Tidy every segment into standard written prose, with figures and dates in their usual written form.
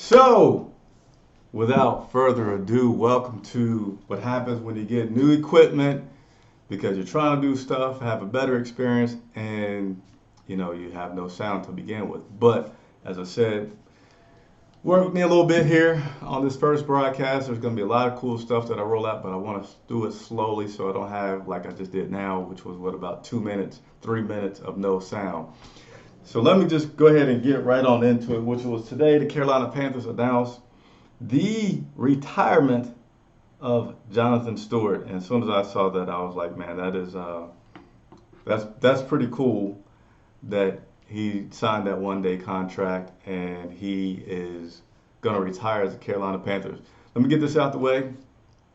So, without further ado, welcome to what happens when you get new equipment because you're trying to do stuff, have a better experience, and you have no sound to begin with. But as I said, work with me a little bit here on this first broadcast. There's going to be a lot of cool stuff that I roll out, but I want to do it slowly so I don't have like I just did now, which was about 2 minutes, 3 minutes of no sound. So let me just go ahead and get right on into it, which was today the Carolina Panthers announced the retirement of Jonathan Stewart. And as soon as I saw that, I was like, man, that's pretty cool that he signed that 1 day contract and he is going to retire as the Carolina Panthers. Let me get this out the way.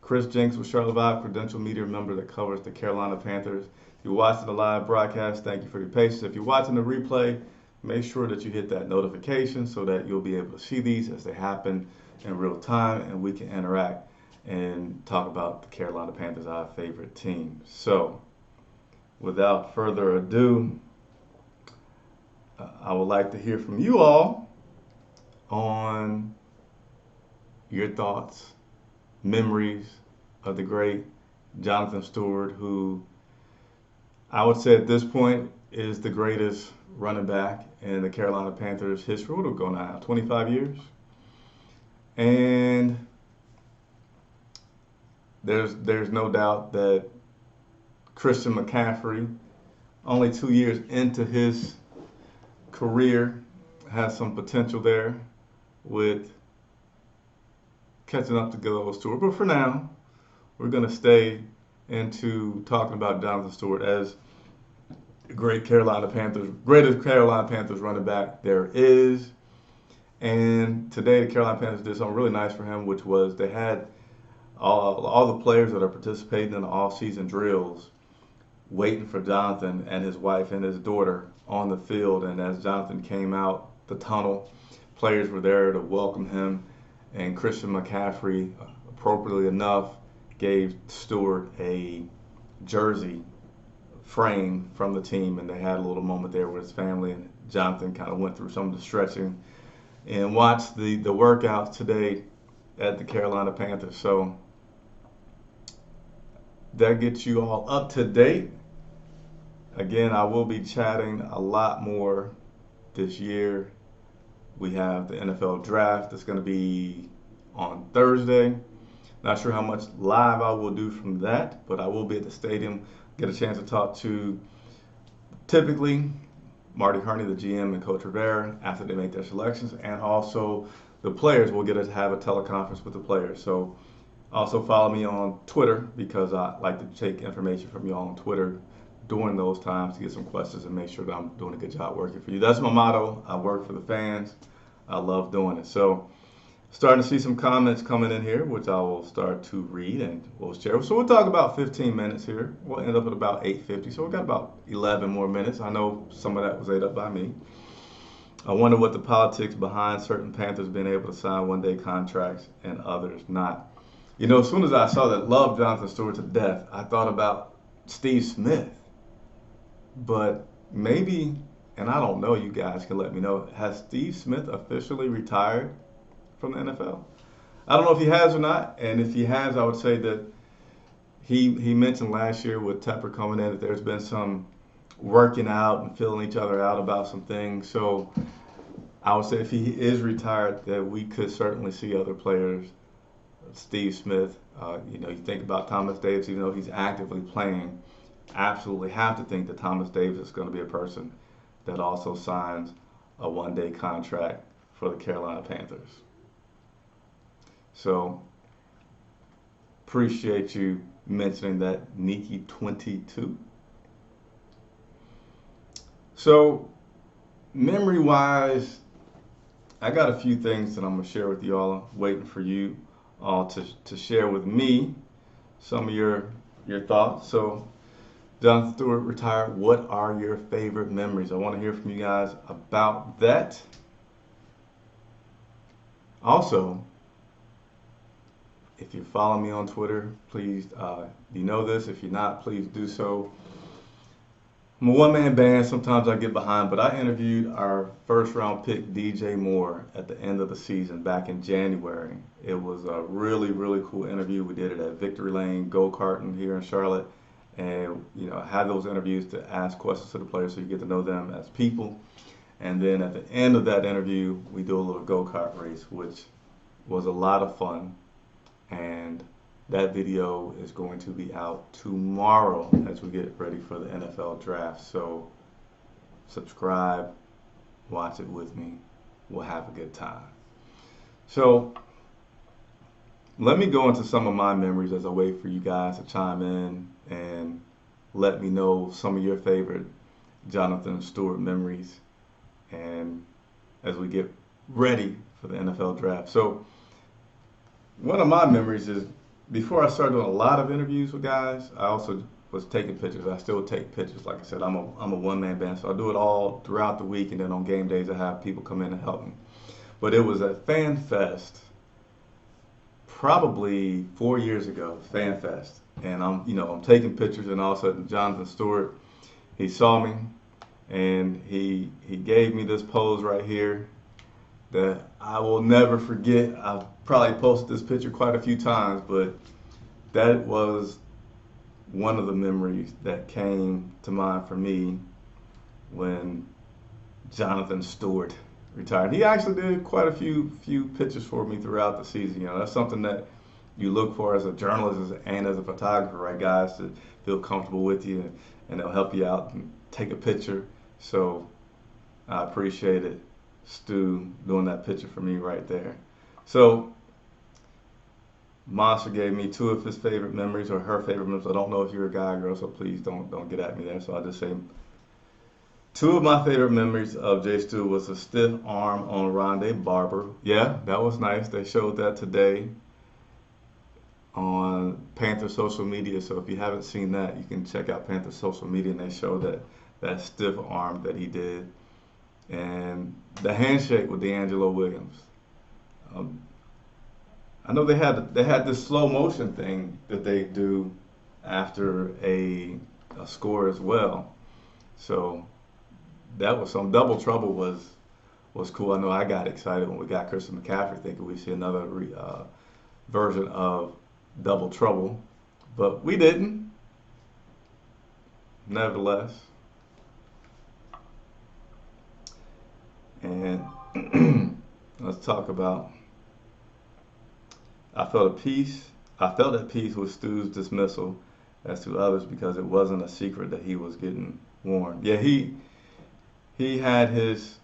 Chris Jenks with Charlotte Vibe, credential media member that covers the Carolina Panthers. If you're watching the live broadcast, thank you for your patience. If you're watching the replay, make sure that you hit that notification so that you'll be able to see these as they happen in real time and we can interact and talk about the Carolina Panthers, our favorite team. So, without further ado, I would like to hear from you all on your thoughts, memories of the great Jonathan Stewart, who I would say at this point is the greatest running back in the Carolina Panthers history. What are we going on now? 25 years? And there's no doubt that Christian McCaffrey, only 2 years into his career, has some potential there with catching up to good old Stewart. But for now, we're going to stay into talking about Jonathan Stewart as the greatest Carolina Panthers running back there is. And today, the Carolina Panthers did something really nice for him, which was they had all the players that are participating in the off-season drills waiting for Jonathan and his wife and his daughter on the field. And as Jonathan came out the tunnel, players were there to welcome him. And Christian McCaffrey, appropriately enough, gave Stewart a jersey frame from the team, and they had a little moment there with his family. And Jonathan kind of went through some of the stretching and watched the workouts today at the Carolina Panthers. So that gets you all up to date. Again, I will be chatting a lot more this year. We have the NFL draft that's going to be on Thursday. Not sure how much live I will do from that, but I will be at the stadium, get a chance to talk to typically Marty Herney, the GM, and Coach Rivera after they make their selections, and also the players will get to have a teleconference with the players. So also follow me on Twitter because I like to take information from you all on Twitter during those times to get some questions and make sure that I'm doing a good job working for you. That's my motto. I work for the fans. I love doing it. So starting to see some comments coming in here, which I will start to read and we'll share. So we'll talk about 15 minutes here. We'll end up at about 8:50. So we've got about 11 more minutes. I know some of that was ate up by me. I wonder what the politics behind certain Panthers being able to sign 1 day contracts and others not. As soon as I saw that, love Jonathan Stewart to death, I thought about Steve Smith. But maybe, and I don't know, you guys can let me know, has Steve Smith officially retired from the NFL? I don't know if he has or not, and if he has, I would say that he mentioned last year with Tepper coming in that there's been some working out and filling each other out about some things. So I would say if he is retired, that we could certainly see other players. Steve Smith, you think about Thomas Davis, even though he's actively playing, absolutely have to think that Thomas Davis is going to be a person that also signs a 1 day contract for the Carolina Panthers. So appreciate you mentioning that, Nikki22. So memory-wise, I got a few things that I'm going to share with you all. I'm waiting for you all to share with me some of your thoughts. So Jonathan Stewart retired. What are your favorite memories? I want to hear from you guys about that. Also, if you follow me on Twitter, please, you know this. If you're not, please do so. I'm a one-man band. Sometimes I get behind, but I interviewed our first-round pick, DJ Moore, at the end of the season back in January. It was a really, really cool interview. We did it at Victory Lane Go-Karting here in Charlotte, and had those interviews to ask questions to the players so you get to know them as people. And then at the end of that interview, we do a little go-kart race, which was a lot of fun. And that video is going to be out tomorrow as we get ready for the NFL draft. So subscribe, watch it with me. We'll have a good time. So let me go into some of my memories as I wait for you guys to chime in and let me know some of your favorite Jonathan Stewart memories, and as we get ready for the NFL draft. So one of my memories is before I started doing a lot of interviews with guys, I also was taking pictures. I still take pictures. Like I said, I'm a one-man band, so I do it all throughout the week, and then on game days I have people come in and help me. But it was at Fan Fest probably 4 years ago, Fan Fest, and I'm taking pictures, and all of a sudden Jonathan Stewart, he saw me, and he gave me this pose right here that I will never forget. I've probably posted this picture quite a few times, but that was one of the memories that came to mind for me when Jonathan Stewart retired. He actually did quite a few pictures for me throughout the season. That's something that you look for as a journalist and as a photographer, right, guys, to feel comfortable with you, and they'll help you out and take a picture. So I appreciate it, Stu, doing that picture for me right there. So Monster gave me two of his favorite memories, or her favorite memories. I don't know if you're a guy or girl, so please don't get at me there. So I'll just say two of my favorite memories of Jay Stu was a stiff arm on Rondé Barber. Yeah, that was nice. They showed that today on Panther social media. So if you haven't seen that, you can check out Panther social media, and they show that stiff arm that he did. And the handshake with D'Angelo Williams. I know they had this slow motion thing that they do after a score as well. So that was some double trouble was cool. I know I got excited when we got Christian McCaffrey, thinking we'd see another version of double trouble, but we didn't. Nevertheless, and let's talk about. I felt at peace with Stu's dismissal as to others because it wasn't a secret that he was getting warned. Yeah, he had his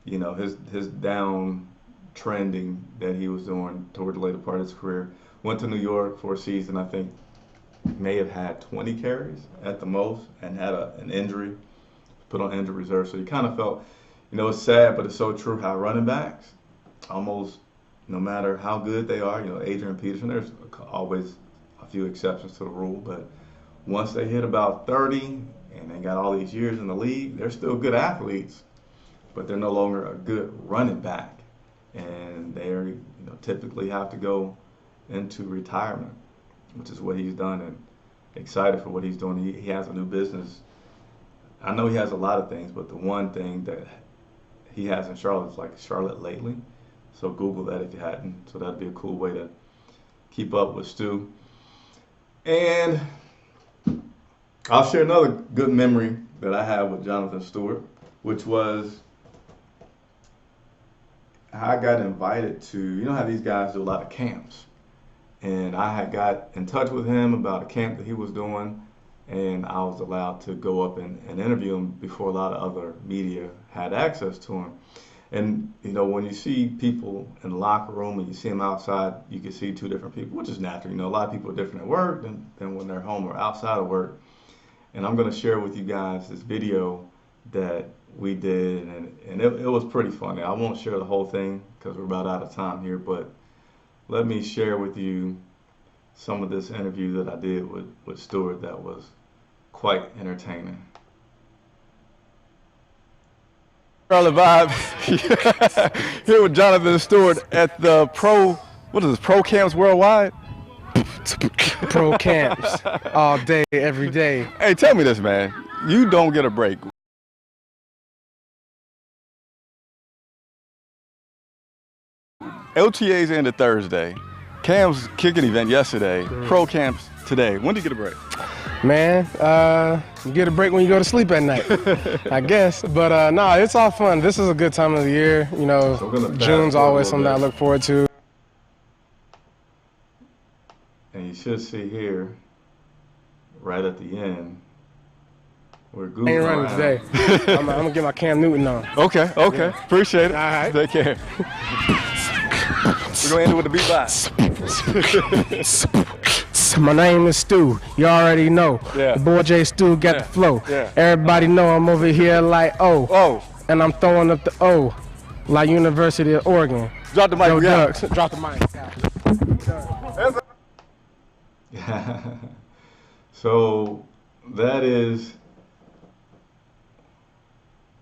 his down trending that he was doing toward the later part of his career. Went to New York for a season, I think may have had 20 carries at the most, and had an injury, put on injury reserve. So you kind of felt, it's sad, but it's so true how running backs almost, no matter how good they are, Adrian Peterson, there's always a few exceptions to the rule, but once they hit about 30 and they got all these years in the league, they're still good athletes, but they're no longer a good running back, and they're typically have to go into retirement, which is what he's done, and excited for what he's doing. He has a new business. I know he has a lot of things, but the one thing that he has in Charlotte is like Charlotte Lately. So Google that if you hadn't. So that'd be a cool way to keep up with Stu. And I'll share another good memory that I have with Jonathan Stewart, which was I got invited to, how these guys do a lot of camps. And I had got in touch with him about a camp that he was doing, and I was allowed to go up and interview him before a lot of other media had access to him. And, when you see people in the locker room and you see them outside, you can see two different people, which is natural. A lot of people are different at work than when they're home or outside of work. And I'm going to share with you guys this video that we did, and it was pretty funny. I won't share the whole thing because we're about out of time here, but let me share with you some of this interview that I did with Stewart that was quite entertaining. Charlotte vibe here with Jonathan Stewart at the Pro Camps Worldwide. Pro camps all day, every day. Hey, tell me this, man. You don't get a break. LTA's ended Thursday. Cam's kicking event yesterday. Pro camps today. When do you get a break? Man, you get a break when you go to sleep at night, I guess. But no, it's all fun. This is a good time of the year. You know, So we're gonna June's fast forward always a something I little look forward to. And you should see here, right at the end, we're I ain't goofing running around. today. I'm gonna get my Cam Newton on. Okay. Appreciate it. All right. Take care. We're going to end it with the beatbox. My name is Stu. You already know. Yeah. The boy J Stu got the flow. Yeah. Everybody know I'm over here like Oh, and I'm throwing up the O, like University of Oregon. drop the mic. Go we out. Ducks. Drop the mic. So that is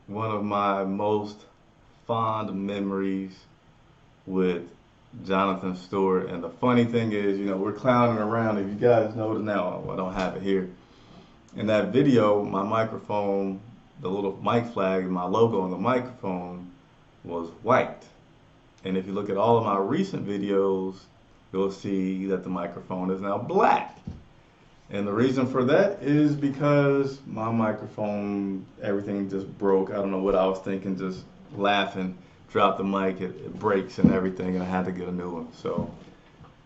one of my most fond memories with Jonathan Stewart. And the funny thing is, you know, we're clowning around. If you guys notice now, I don't have it here. In that video, my microphone, the little mic flag, my logo on the microphone was white. And if you look at all of my recent videos, you'll see that the microphone is now black. And the reason for that is because my microphone, everything just broke. I don't know what I was thinking, just laughing, dropped the mic, it breaks and everything, and I had to get a new one. So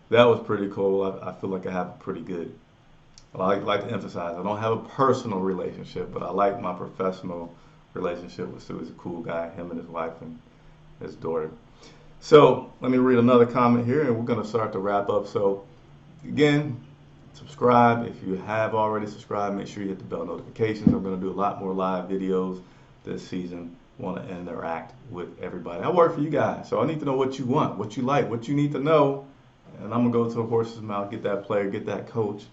that was pretty cool. I feel like I have a pretty good, I like to emphasize, I don't have a personal relationship, but I like my professional relationship with Stu. He's a cool guy, him and his wife and his daughter. So let me read another comment here, and we're going to start to wrap up. So again, subscribe. If you have already subscribed, make sure you hit the bell notifications. I'm going to do a lot more live videos this season. Want to interact with everybody. I work for you guys, so I need to know what you want, what you like, what you need to know. And I'm going to go to a horse's mouth, get that player, get that coach,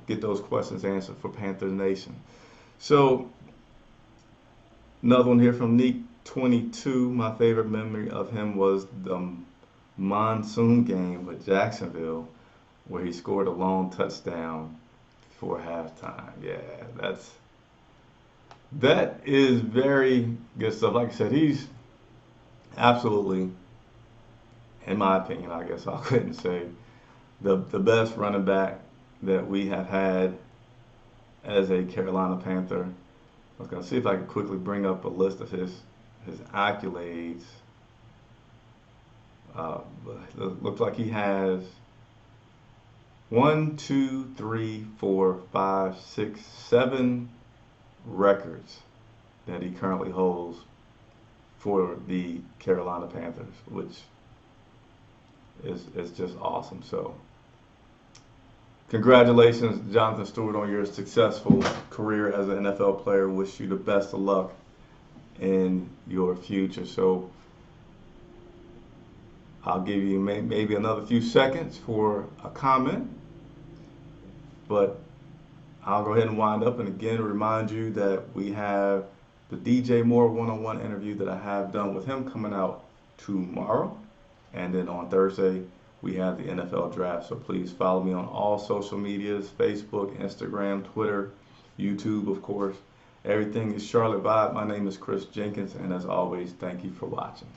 get those questions answered for Panthers Nation. So another one here from Neek 22. My favorite memory of him was the monsoon game with Jacksonville, where he scored a long touchdown before halftime. Yeah, that is very good stuff. Like I said, he's absolutely, in my opinion, I guess I couldn't say, the best running back that we have had as a Carolina Panther. I was going to see if I could quickly bring up a list of his accolades. It looks like he has 1, 2, 3, 4, 5, 6, 7 records that he currently holds for the Carolina Panthers, which is just awesome. So congratulations, Jonathan Stewart, on your successful career as an NFL player. Wish you the best of luck in your future. So I'll give you maybe another few seconds for a comment, but I'll go ahead and wind up and again remind you that we have the DJ Moore one-on-one interview that I have done with him coming out tomorrow. And then on Thursday, we have the NFL draft. So please follow me on all social medias, Facebook, Instagram, Twitter, YouTube, of course. Everything is Charlotte Vibe. My name is Chris Jenkins, and as always, thank you for watching.